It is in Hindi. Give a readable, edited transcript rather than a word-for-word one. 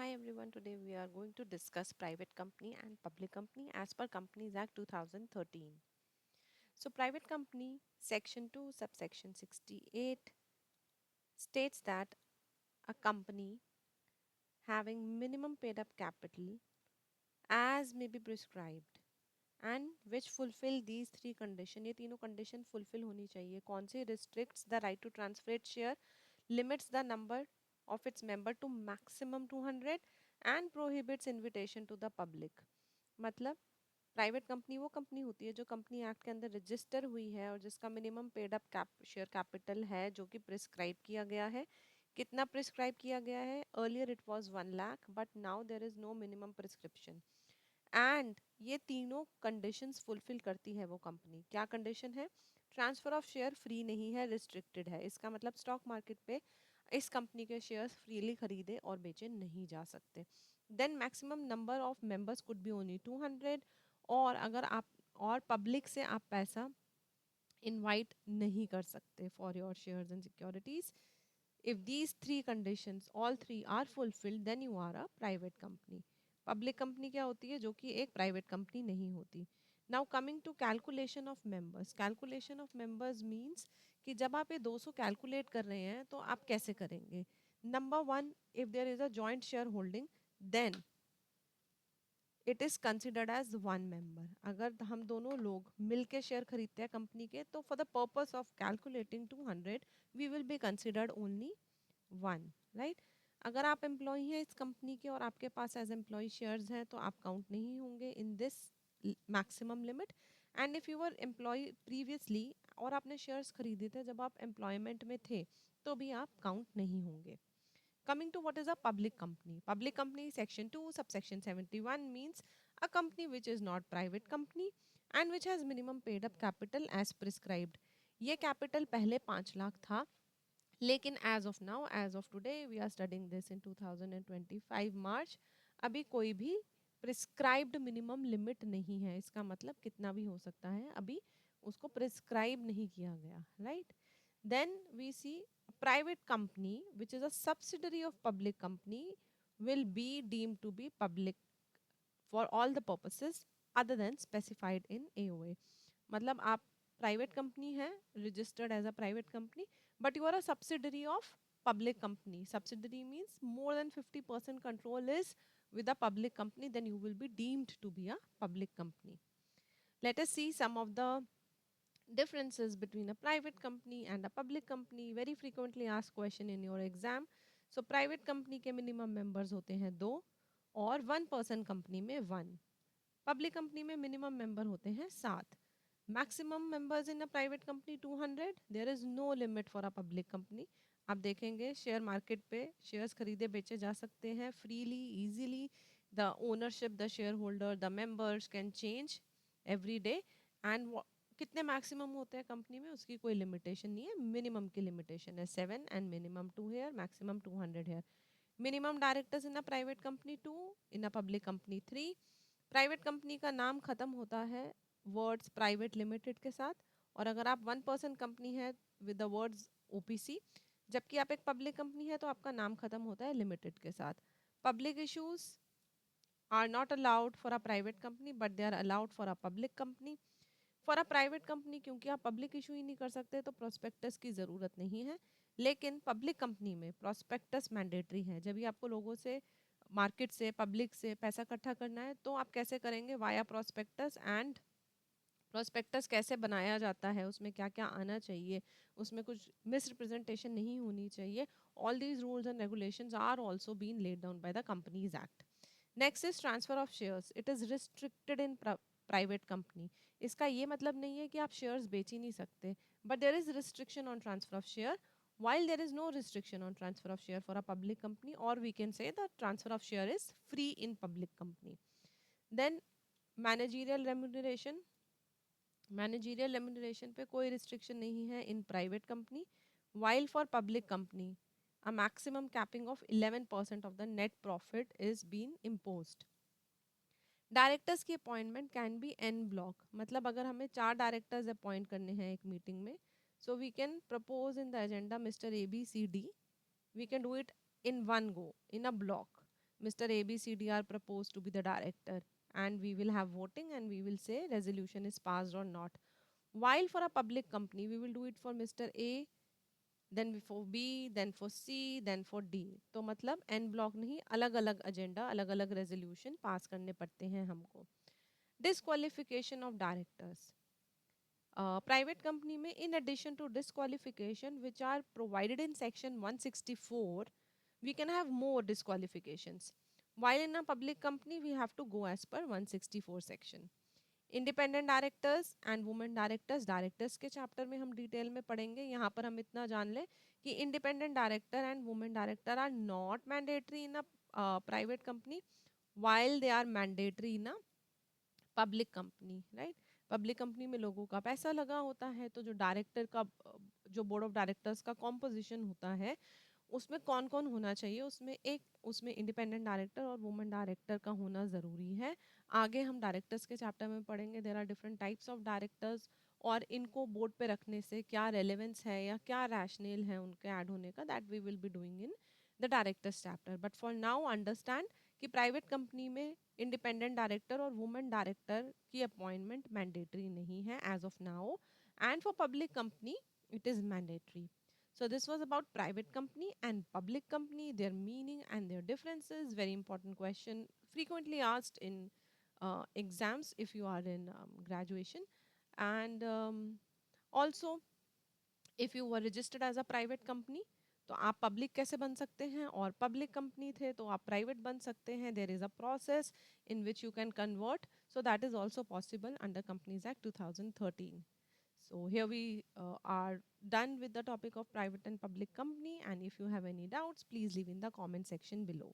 Hi everyone, today we are going to discuss private company and public company as per Companies Act 2013. So private company section 2 subsection 68 states that a company having minimum paid up capital as may be prescribed and which fulfill these three condition, ये तीनों condition fulfill होनी चाहिए. कौन से? Restricts the right to transfer its share, limits the number of its member to maximum 200 and prohibits invitation to the public. मतलब प्राइवेट कंपनी वो कंपनी होती है जो कंपनी एक्ट के अंदर रजिस्टर हुई है और जिसका minimum paid up share capital है जो कि प्रिस्क्राइब किया गया है. कितना प्रिस्क्राइब किया गया है? Earlier it was 1 lakh but now there is no minimum prescription. And ये तीनों कंडीशंस फुलफिल करती है वो कंपनी. क्या कंडीशन है? ट्रांसफर ऑफ शेयर फ्री नहीं है, रिस्ट्रिक्टेड है. इसका मतलब स्टॉक मार्केट पे इस कंपनी के शेयर्स फ्रीली खरीदे और बेचे नहीं जा सकते. Then maximum number of members could be only 200. और अगर आप और पब्लिक से आप पैसा इनवाइट नहीं कर सकते for your shares and securities. If these three conditions, all three are fulfilled, then you are a private company. Public company क्या होती है? जो कि एक प्राइवेट कंपनी नहीं होती. Now coming to calculation of members. Calculation of members means कि जब आप ये 200 कैलकुलेट कर रहे हैं तो आप कैसे करेंगे? Number one, if there is a joint share holding then it is considered as one member. अगर हम दोनों लोग मिलके शेयर खरीदते हैं कंपनी के तो for the purpose of calculating 200 we will be considered only one. Right. अगर आप एम्प्लॉय हैं इस कंपनी के और आपके पास एज एम्प्लॉय शेयर्स हैं तो आप काउंट नहीं होंगे in this maximum limit. And if you were employ previously और आपने शेयर्स खरीदे थे जब आप एम्प्लॉयमेंट में थे तो भी आप काउंट नहीं होंगे. Coming to what is a public company. Public company section 2 subsection 71 means a company which is not private company and which has minimum paid up capital as prescribed. ये capital पहले 5 लाख था लेकिन as of now, as of today, we are studying this in 2025 March, अभी कोई भी प्रिस्क्राइब्ड मिनिमम लिमिट नहीं है. इसका मतलब कितना भी हो सकता है, अभी उसको प्रिस्क्राइब नहीं किया गया. Right. Then we see private company which is a subsidiary of public company will be deemed to be public for all the purposes other than specified in AOA. मतलब आप प्राइवेट कंपनी है registered as a private company but you are a subsidiary of public company. Subsidiary means more than 50% control is with a public company, then you will be deemed to be a public company. Let us see some of the differences between a private company and a public company. Very frequently asked question in your exam. So private company के minimum members होते हैं 2 और 1 person company में 1. पब्लिक कंपनी में मिनिमम मेंबर होते हैं 7. Maximum members in a private company 200. There is no limit for a public company. आप देखेंगे शेयर मार्केट पे शेयर्स खरीदे बेचे जा सकते हैं freely easily. The ownership, the share holder, the members can change every day. And कितने मैक्सिमम होते हैं कंपनी में उसकी कोई लिमिटेशन नहीं है. मिनिमम की लिमिटेशन है 7 and minimum 2 here, maximum 200 here. Minimum directors in a private company 2, in a public company 3. Private company का नाम खत्म होता है वर्ड्स प्राइवेट लिमिटेड के साथ. और अगर आप 1 person कंपनी है विद द वर्ड्स ओपीसी, जबकि आप एक पब्लिक कंपनी है तो आपका नाम खत्म होता है लिमिटेड के साथ. Public issues are not allowed for a private company but they are allowed for a public company. For a private company क्योंकि आप पब्लिक इशू ही नहीं कर सकते तो प्रोस्पेक्टस की ज़रूरत नहीं है. लेकिन पब्लिक कंपनी में प्रोस्पेक्टस मैंडेटरी है. जब भी आपको लोगों से मार्केट से पब्लिक से पैसा इकट्ठा करना है तो आप कैसे करेंगे? Via prospectus. एंड प्रोस्पेक्टस कैसे बनाया जाता है, उसमें क्या क्या आना चाहिए, उसमें कुछ मिसरिप्रेजेंटेशन नहीं होनी चाहिए. All these rules and regulations are also been laid down by the companies act. Next is transfer of shares. It is restricted in private company. इसका ये मतलब नहीं है कि आप शेयर्स बेच ही नहीं सकते, but there is restriction on transfer of share while there is no restriction on transfer of share for a public company, or we can say that transfer of share is free in public company. Then managerial remuneration. Managerial remuneration पे कोई रिस्ट्रिक्शन नहीं है in private company. While for public company a maximum capping of 11% of the net profit is been imposed. Directors की appointment can be en bloc. मतलब अगर हमें 4 डायरेक्टर्स अपॉइंट करने हैं एक मीटिंग में, so we can propose in the agenda mister ABCD. We can do it in one go in a block. Mr. ABCD are proposed to be the director, and we will have voting and we will say resolution is passed or not. While for a public company, we will do it for Mr. A, then for B, then for C, then for D. तो मतलब n ब्लॉक नहीं, अलग अलग एजेंडा, अलग अलग रेजोल्यूशन पास करने पड़ते हैं हमको. Disqualification of directors. Private company में in addition to disqualification which are provided in section 164, we can have more disqualifications. While in a public company, we have to go as per 164 section. Independent directors and women directors, directors के चैप्टर में हम डिटेल में पढ़ेंगे. यहाँ पर हम इतना जान लें कि independent director and women director are not mandatory in a private company while they are mandatory in a public company, right. Public company में लोगों का पैसा लगा होता है, तो जो डायरेक्टर का जो बोर्ड ऑफ डायरेक्टर्स का कॉम्पोजिशन होता है उसमें कौन कौन होना चाहिए, उसमें इंडिपेंडेंट डायरेक्टर और वुमेन डायरेक्टर का होना ज़रूरी है. आगे हम डायरेक्टर्स के चैप्टर में पढ़ेंगे there are different types of directors, और इनको बोर्ड पे रखने से क्या रेलेवेंस है या क्या रैशनल है उनके ऐड होने का, that we will be doing in the directors chapter. But for now understand कि प्राइवेट कंपनी में इंडिपेंडेंट डायरेक्टर और वुमेन डायरेक्टर की अपॉइंटमेंट मैंडेटरी नहीं है as of now, and for public company it is mandatory. So this was about private company and public company, their meaning and their differences. Very important question, frequently asked in exams if you are in graduation. And also, if you were registered as a private company, तो आप पब्लिक कैसे बन सकते हैं, और पब्लिक कंपनी थे तो आप प्राइवेट बन सकते हैं. There is a process in which you can convert, so that is also possible under companies act 2013. So here we are done with the topic of private and public company, and if you have any doubts, please leave in the comment section below.